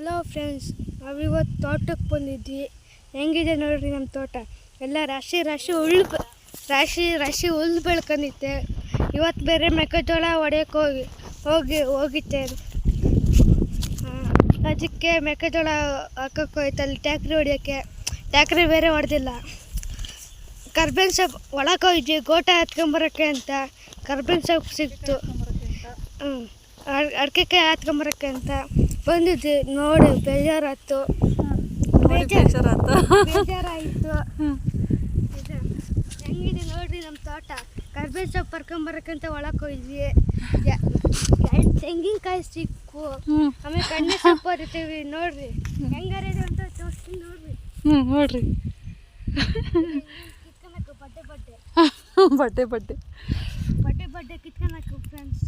Hello friends, ನಾವಿವತ್ತು ತೋಟಕ್ಕೆ ಬಂದಿದ್ವಿ. ಹೆಂಗಿದೆ ನೋಡ್ರಿ ನಮ್ಮ ತೋಟ. ಎಲ್ಲ ರಾಶಿ ಹುಲ್ಲು ಬೆಳ್ಕೊಂಡಿತ್ತೆ. ಇವತ್ತು ಬೇರೆ ಮೆಕ್ಕೆಜೋಳ ಹೊಡೆಯೋಕೆ ಹೋಗಿತ್ತೆ. ಅದಕ್ಕೆ ಮೆಕ್ಕೆಜೋಳ ಹಾಕೋಕೆ ಹೋಯ್ತಲ್ಲಿ ಟ್ಯಾಕ್ರಿ ಹೊಡಿಯೋಕ್ಕೆ. ಟ್ಯಾಕ್ರಿ ಬೇರೆ ಹೊಡೆದಿಲ್ಲ. ಕರ್ಬೇವಿನ ಸೊಪ್ಪು ಒಳಗೆ ಹೋಗಿದ್ವಿ ಗೋಟ ಹತ್ಕೊಂಬರೋಕ್ಕೆ ಅಂತ. ಕರ್ಬೇವಿನ ಸೊಪ್ಪು ಸಿಕ್ತು. ಅಡಿಕೆಕಾಯಿ ಹತ್ಕೊಂಬರೋಕ್ಕೆ ಅಂತ ಬಂದಿದ್ವಿ. ನೋಡಿ ಬೇಜಾರಾಯಿತು. ಹೆಂಗಿದೆ ನೋಡ್ರಿ ನಮ್ಮ ತೋಟ. ಕರ್ಬೇವಿನ ಸೊಪ್ಪು ಹರ್ಕೊಂಬರಕ್ಕಂತ ಒಳಗೆ ಹೋಗಿದ್ವಿ. ತೆಂಗಿನಕಾಯಿ ಸಿಕ್ಕು. ಆಮೇಲೆ ಕಣ್ಣೆ ಸೊಪ್ಪು ಹರಿತೀವಿ. ನೋಡ್ರಿ ಹೆಂಗಾರಿದೆ ಅಂತ ತೋರಿಸ್ತೀನಿ ನೋಡ್ರಿ. ನೋಡ್ರಿ ಕಿತ್ಕೊಳಕು ಬಡ್ಡೆ ಕಿತ್ಕೊಳಕು ಫ್ರೆಂಡ್ಸ್.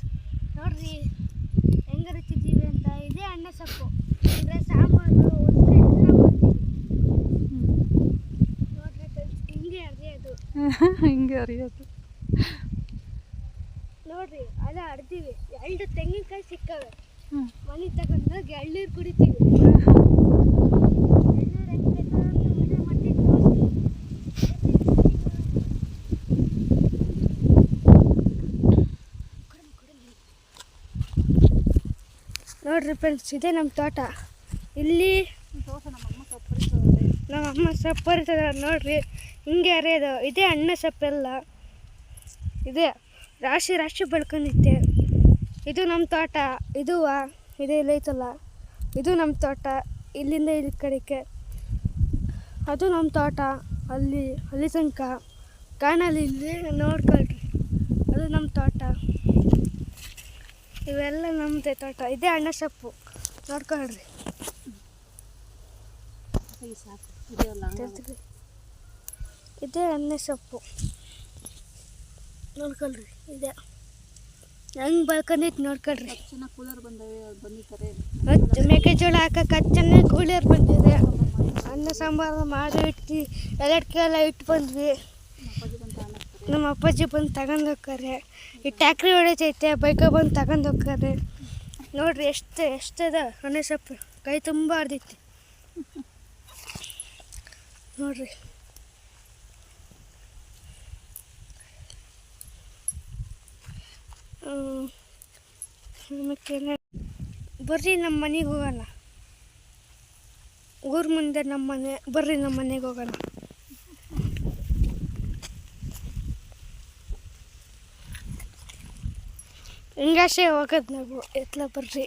ನೋಡ್ರಿ ಹೆಂಗೆ ಹರಿತಿದ್ದೀವಿ ಅಂತ. ಇದೇ ಅಣ್ಣ ಸೊಪ್ಪು ಅಂದರೆ ಸಾಂಬಾರು ಎಲ್ಲ ಮಾಡ್ತೀವಿ. ನೋಡ್ರಿ ಫ್ರೆಂಡ್ಸ್ ಹಿಂಗೆ ಅರಿಯೋದು ನೋಡ್ರಿ ಅದ ಹರಿತೀವಿ. 2 ತೆಂಗಿನಕಾಯಿ ಸಿಕ್ಕವೆ. ಮನೆ ತಗೊಂಡೋಗಿ ಎಳ್ನೀರು ಕುಡಿತೀವಿ. ನೋಡ್ರಿ ಫ್ರೆಂಡ್ಸ್, ಇದೇ ನಮ್ಮ ತೋಟ. ಇಲ್ಲಿ ನಮ್ಮ ಅಮ್ಮ ಸೊಪ್ಪು ಹರಿತದ ನೋಡ್ರಿ. ಹಿಂಗೆ ಹರಿಯೋದು. ಇದೇ ಅಣ್ಣ ಸೊಪ್ಪೆಲ್ಲ ಇದೆ. ರಾಶಿ ಬೆಳ್ಕೊಂಡಿತ್ತೆ. ಇದು ನಮ್ಮ ತೋಟ. ಇದೇ ಐತಲ್ಲ, ಇದು ನಮ್ಮ ತೋಟ. ಇಲ್ಲಿಂದ ಇಲ್ಲಿ ಕಡೆಗೆ ಅದು ನಮ್ಮ ತೋಟ. ಅಲ್ಲಿ ತನಕ ಕಾಣಲ್ಲಿ ಇಲ್ಲಿ ನೋಡ್ಕೊಳ್ರಿ. ಅದು ನಮ್ಮ ತೋಟ. ಇವೆಲ್ಲ ನಮ್ಮದೇ ತೋಟ. ಇದೇ ಅಣ್ಣ ಸೊಪ್ಪು ನೋಡ್ಕೊಳ್ರಿ. ಇದೇ ಅಣ್ಣ ಸೊಪ್ಪು ನೋಡ್ಕೊಳ್ರಿ. ಇದೆ ಹೆಂಗೆ ಬೆಳ್ಕೊಂಡಿತ್ತು ನೋಡ್ಕೊಳ್ರಿ. ಮೆಕ್ಕೆಜೋಳ ಹಾಕಕ್ಕೆ ಹಚ್ಚನೆ ಕೂಲಿಯರ್ ಬಂದಿದೆ. ಅನ್ನ ಸಾಂಬಾರು ಮಾಡಿ ಇಟ್ಟು ಎಲ್ಲ ಇಟ್ಟು ಬಂದ್ವಿ. ನಮ್ಮ ಅಪ್ಪಾಜಿ ಬಂದು ತಗೊಂಡು ಹೋಗ್ತಾರೆ. ಈ ಟ್ಯಾಕ್ರಿ ಹೊಡೆತೈತೆ, ಬೈಕ ಬಂದು ತಗೊಂಡು ಹೋಗ್ತಾರೆ. ನೋಡ್ರಿ ಎಷ್ಟದ ಅನ್ನ ಸೊಪ್ಪು. ಕೈ ತುಂಬ ಹರಿದೈತಿ ನೋಡ್ರಿ. ಬರ್ರಿ ನಮ್ಮ ಮನೆಗೆ ಹೋಗೋಣ. ಊರ ಮುಂದೆ ನಮ್ಮ ಮನೆ. ಬರ್ರಿ ನಮ್ಮ ಮನೆಗೆ ಹೋಗೋಣ. ಹಿಂಗಾಸೆ ಹೋಗೋದು ನಾವು. ಎತ್ಲ ಬರ್ರಿ.